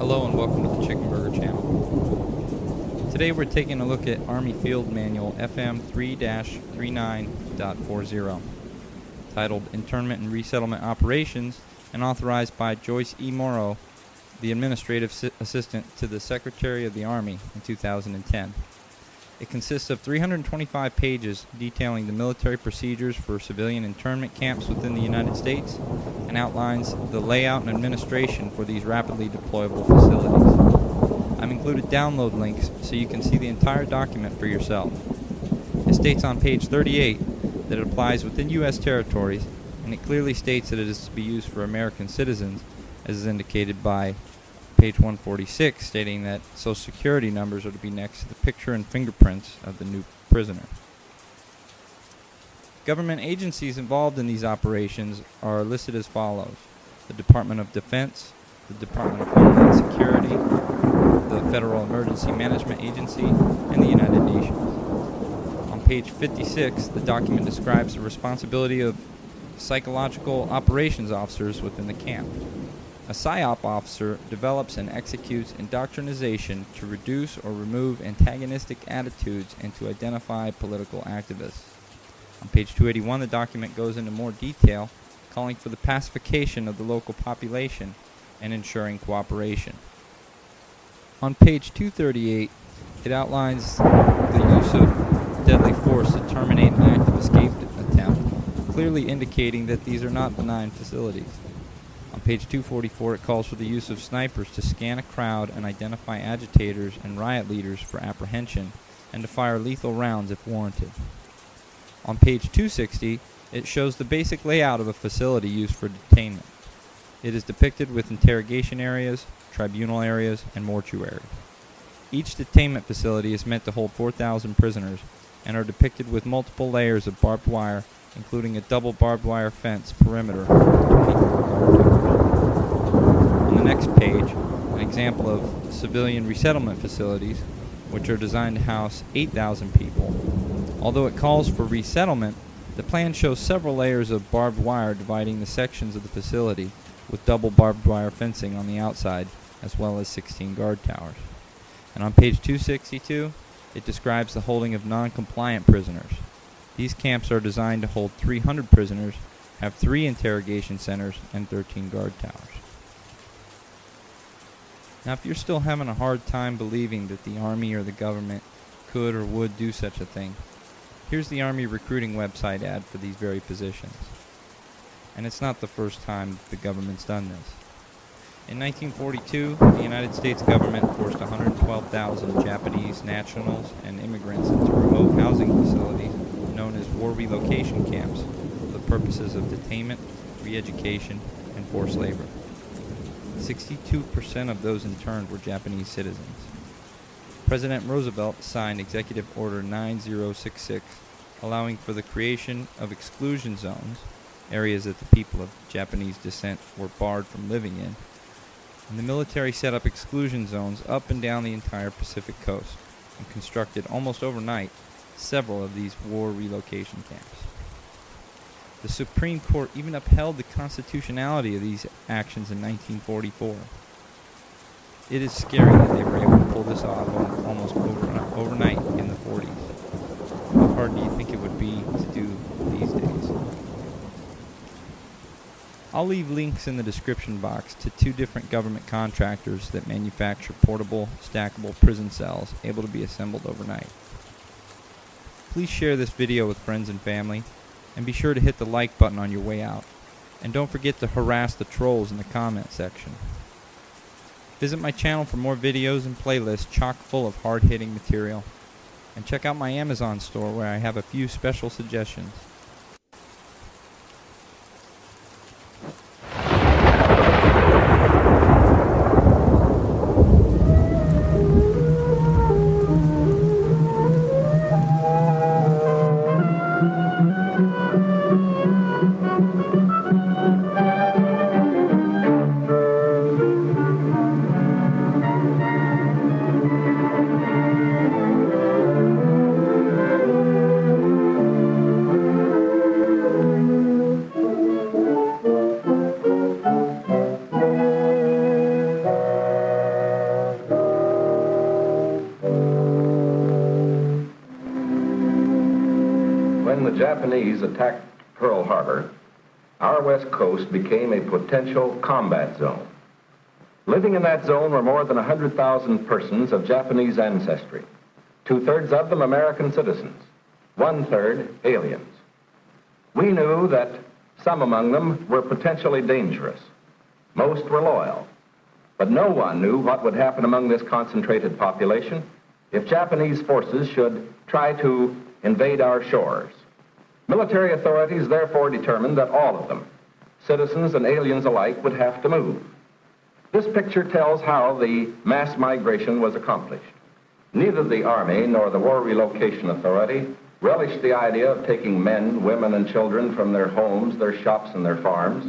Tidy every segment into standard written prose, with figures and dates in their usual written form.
Hello and welcome to the Chicken Burger channel. Today we're taking a look at Army Field Manual FM 3-39.40, titled Internment and Resettlement Operations, and authorized by Joyce E. Morrow, the Administrative Assistant to the Secretary of the Army in 2010. It consists of 325 pages detailing the military procedures for civilian internment camps within the United States and outlines the layout and administration for these rapidly deployable facilities. I've included download links so you can see the entire document for yourself. It states on page 38 that it applies within U.S. territories, and it clearly states that it is to be used for American citizens, as is indicated by page 146, stating that Social Security numbers are to be next to the picture and fingerprints of the new prisoner. Government agencies involved in these operations are listed as follows: the Department of Defense, the Department of Homeland Security, the Federal Emergency Management Agency, and the United Nations. On page 56, the document describes the responsibility of psychological operations officers within the camp. A PSYOP officer develops and executes indoctrination to reduce or remove antagonistic attitudes and to identify political activists. On page 281, the document goes into more detail, calling for the pacification of the local population and ensuring cooperation. On page 238, it outlines the use of deadly force to terminate an active escape attempt, clearly indicating that these are not benign facilities. On page 244, it calls for the use of snipers to scan a crowd and identify agitators and riot leaders for apprehension, and to fire lethal rounds if warranted. On page 260, it shows the basic layout of a facility used for detainment. It is depicted with interrogation areas, tribunal areas, and mortuaries. Each detainment facility is meant to hold 4,000 prisoners and are depicted with multiple layers of barbed wire, including a double barbed wire fence perimeter of 24 guard towers. On the next page, an example of civilian resettlement facilities, which are designed to house 8,000 people. Although it calls for resettlement, the plan shows several layers of barbed wire dividing the sections of the facility, with double barbed wire fencing on the outside, as well as 16 guard towers. And on page 262, it describes the holding of non-compliant prisoners. These camps are designed to hold 300 prisoners, have 3 interrogation centers, and 13 guard towers. Now, if you're still having a hard time believing that the Army or the government could or would do such a thing, here's the Army recruiting website ad for these very positions. And it's not the first time the government's done this. In 1942, the United States government forced 112,000 Japanese nationals and immigrants into remote housing facilities known as war relocation camps for the purposes of detainment, re-education, and forced labor. 62% of those interned were Japanese citizens. President Roosevelt signed Executive Order 9066, allowing for the creation of exclusion zones, areas that the people of Japanese descent were barred from living in, and the military set up exclusion zones up and down the entire Pacific coast and constructed almost overnight several of these war relocation camps. The Supreme Court even upheld the constitutionality of these actions in 1944. It is scary that they were able to pull this off almost overnight in the 40s. How hard do you think it would be to do these days? I'll leave links in the description box to 2 different government contractors that manufacture portable, stackable prison cells able to be assembled overnight. Please share this video with friends and family, and be sure to hit the like button on your way out. And don't forget to harass the trolls in the comment section. Visit my channel for more videos and playlists chock full of hard-hitting material. And check out my Amazon store where I have a few special suggestions. Japanese attacked Pearl Harbor, our west coast became a potential combat zone. Living in that zone were more than 100,000 persons of Japanese ancestry, 2/3 of them American citizens, 1/3 aliens. We knew that some among them were potentially dangerous. Most were loyal. But no one knew what would happen among this concentrated population if Japanese forces should try to invade our shores. Military authorities therefore determined that all of them, citizens and aliens alike, would have to move. This picture tells how the mass migration was accomplished. Neither the Army nor the War Relocation Authority relished the idea of taking men, women, and children from their homes, their shops, and their farms.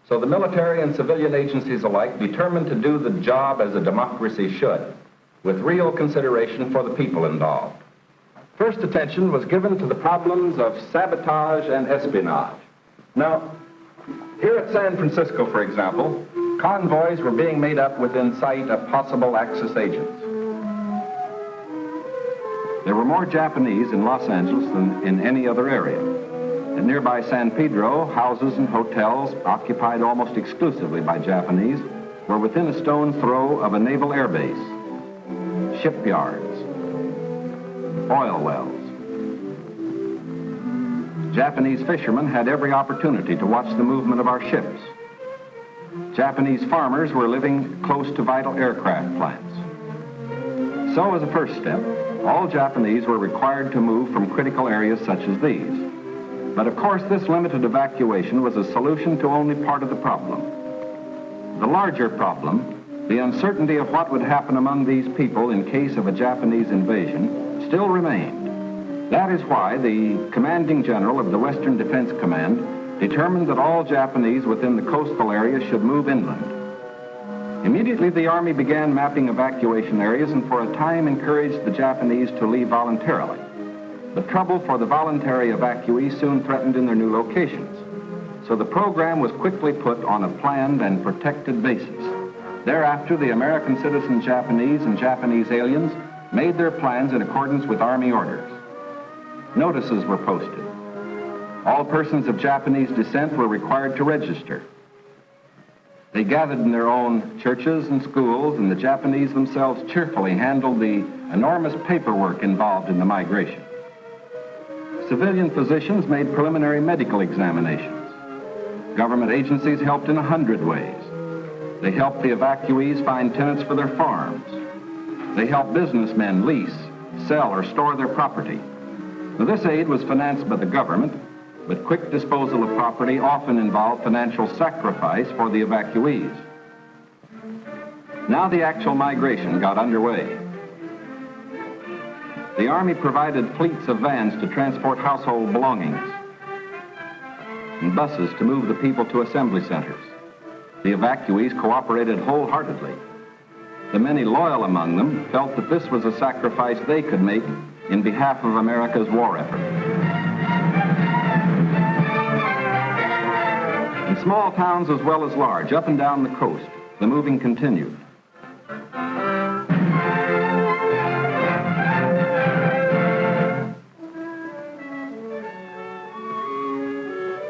So the military and civilian agencies alike determined to do the job as a democracy should, with real consideration for the people involved. First attention was given to the problems of sabotage and espionage. Now, here at San Francisco, for example, convoys were being made up within sight of possible Axis agents. There were more Japanese in Los Angeles than in any other area. At nearby San Pedro, houses and hotels occupied almost exclusively by Japanese were within a stone's throw of a naval air base, shipyards, oil wells. Japanese fishermen had every opportunity to watch the movement of our ships. Japanese farmers were living close to vital aircraft plants. So as a first step, all Japanese were required to move from critical areas such as these. But of course, this limited evacuation was a solution to only part of the problem. The larger problem, the uncertainty of what would happen among these people in case of a Japanese invasion, still remained. That is why the commanding general of the Western Defense Command determined that all Japanese within the coastal area should move inland. Immediately, the Army began mapping evacuation areas and for a time encouraged the Japanese to leave voluntarily. The trouble for the voluntary evacuees soon threatened in their new locations. So the program was quickly put on a planned and protected basis. Thereafter, the American citizen Japanese and Japanese aliens made their plans in accordance with Army orders. Notices were posted. All persons of Japanese descent were required to register. They gathered in their own churches and schools, and the Japanese themselves cheerfully handled the enormous paperwork involved in the migration. Civilian physicians made preliminary medical examinations. Government agencies helped in 100 ways. They helped the evacuees find tenants for their farms. They helped businessmen lease, sell, or store their property. Now, this aid was financed by the government, but quick disposal of property often involved financial sacrifice for the evacuees. Now the actual migration got underway. The Army provided fleets of vans to transport household belongings and buses to move the people to assembly centers. The evacuees cooperated wholeheartedly. The many loyal among them felt that this was a sacrifice they could make in behalf of America's war effort. In small towns as well as large, up and down the coast, the moving continued.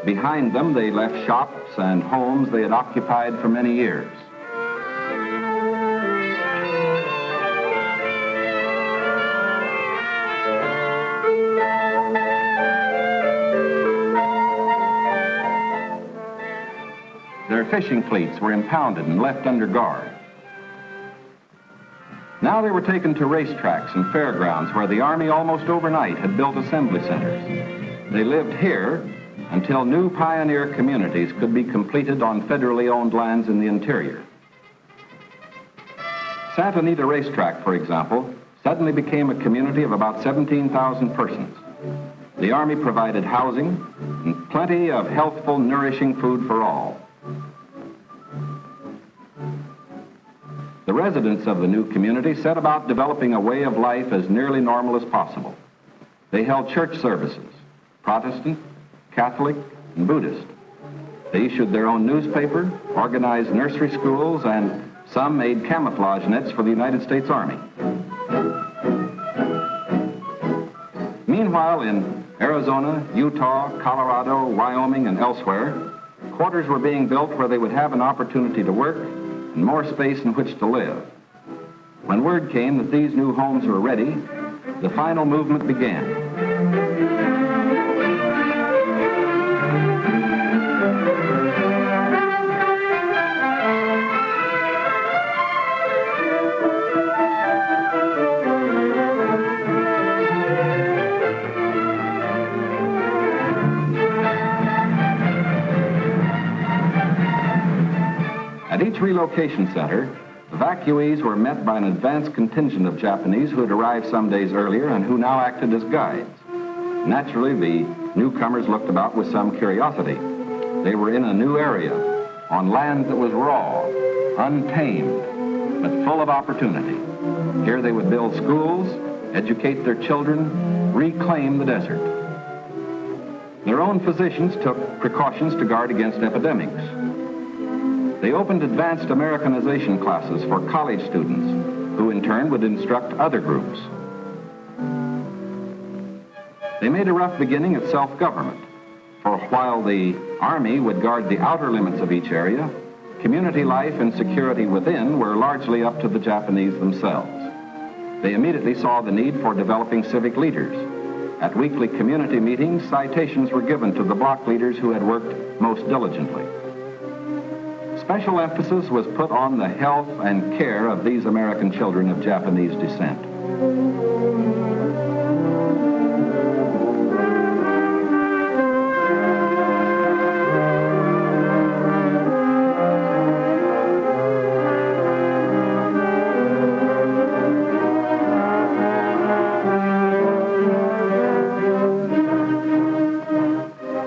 Behind them, they left shops and homes they had occupied for many years. Their fishing fleets were impounded and left under guard. Now they were taken to racetracks and fairgrounds where the Army almost overnight had built assembly centers. They lived here until new pioneer communities could be completed on federally owned lands in the interior. Santa Anita Racetrack, for example, suddenly became a community of about 17,000 persons. The Army provided housing and plenty of healthful, nourishing food for all. The residents of the new community set about developing a way of life as nearly normal as possible. They held church services, Protestant, Catholic, and Buddhist. They issued their own newspaper, organized nursery schools, and some made camouflage nets for the United States Army. Meanwhile, in Arizona, Utah, Colorado, Wyoming, and elsewhere, quarters were being built where they would have an opportunity to work and more space in which to live. When word came that these new homes were ready, the final movement began. At each relocation center, evacuees were met by an advance contingent of Japanese who had arrived some days earlier and who now acted as guides. Naturally, the newcomers looked about with some curiosity. They were in a new area, on land that was raw, untamed, but full of opportunity. Here they would build schools, educate their children, reclaim the desert. Their own physicians took precautions to guard against epidemics. They opened advanced Americanization classes for college students, who in turn would instruct other groups. They made a rough beginning at self-government, for while the Army would guard the outer limits of each area, community life and security within were largely up to the Japanese themselves. They immediately saw the need for developing civic leaders. At weekly community meetings, citations were given to the block leaders who had worked most diligently. Special emphasis was put on the health and care of these American children of Japanese descent.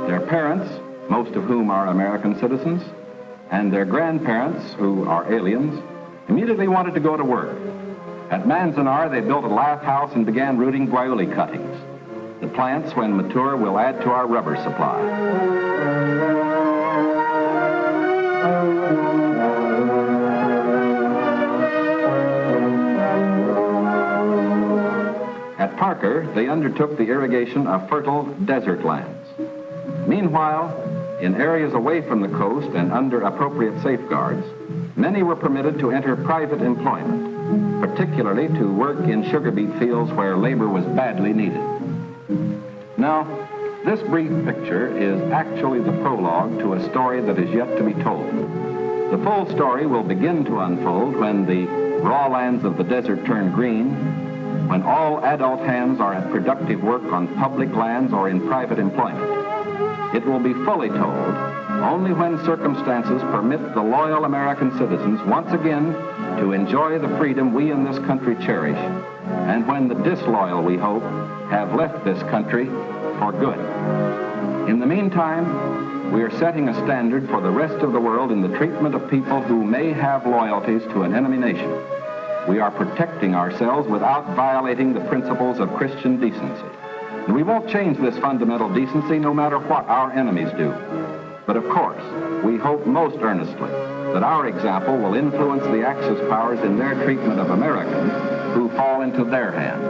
Their parents, most of whom are American citizens, and their grandparents, who are aliens, immediately wanted to go to work. At Manzanar, they built a lath house and began rooting guayuli cuttings. The plants, when mature, will add to our rubber supply. At Parker, they undertook the irrigation of fertile desert lands. Meanwhile, in areas away from the coast and under appropriate safeguards, many were permitted to enter private employment, particularly to work in sugar beet fields where labor was badly needed. Now, this brief picture is actually the prologue to a story that is yet to be told. The full story will begin to unfold when the raw lands of the desert turn green, when all adult hands are at productive work on public lands or in private employment. It will be fully told only when circumstances permit the loyal American citizens once again to enjoy the freedom we in this country cherish, and when the disloyal, we hope, have left this country for good. In the meantime, we are setting a standard for the rest of the world in the treatment of people who may have loyalties to an enemy nation. We are protecting ourselves without violating the principles of Christian decency. And we won't change this fundamental decency no matter what our enemies do. But of course, we hope most earnestly that our example will influence the Axis powers in their treatment of Americans who fall into their hands.